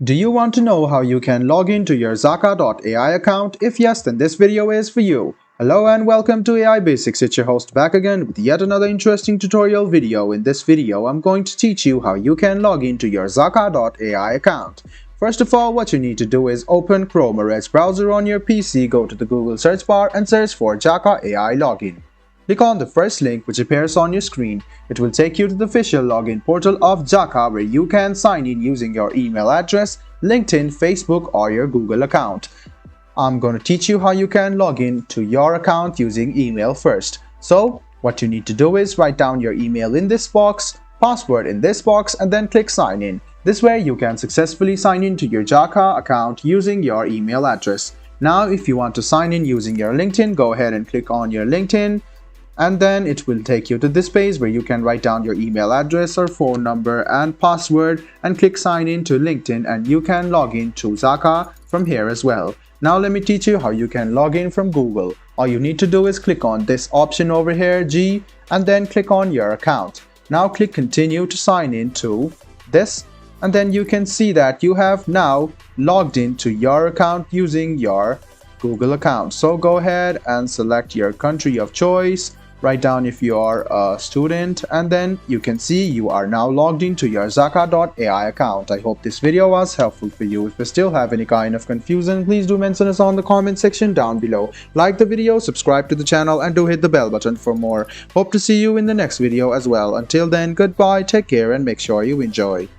Do you want to know how you can log into your zaka.ai account? If yes, then this video is for you. Hello and welcome to AI Basics. It's your host back again with yet another interesting tutorial video. In this video, I'm going to teach you how you can log into your zaka.ai account. First of all, what you need to do is open Chrome or Edge browser on your PC, go to the Google search bar and search for zaka.ai login. Click on the first link which appears on your screen. It will take you to the official login portal of Zaka where you can sign in using your email address, LinkedIn, Facebook or your Google account. I'm going to teach you how you can log in to your account using email first. So what you need to do is write down your email in this box, password in this box and then click sign in. This way you can successfully sign in to your Zaka account using your email address. Now if you want to sign in using your LinkedIn, go ahead and click on your LinkedIn. And then it will take you to this page where you can write down your email address or phone number and password and click sign in to LinkedIn and you can log in to Zaka from here as well. Now let me teach you how you can log in from Google. All you need to do is click on this option over here, G, and then click on your account. Now click continue to sign in to this and then you can see that you have now logged into your account using your Google account. So go ahead and select your country of choice. Write down if you are a student and then you can see you are now logged into your zaka.ai account. I hope this video was helpful for you. If you still have any kind of confusion, please do mention us on the comment section down below. Like the video, subscribe to the channel and do hit the bell button for more. Hope to see you in the next video as well. Until then, goodbye, take care and make sure you enjoy.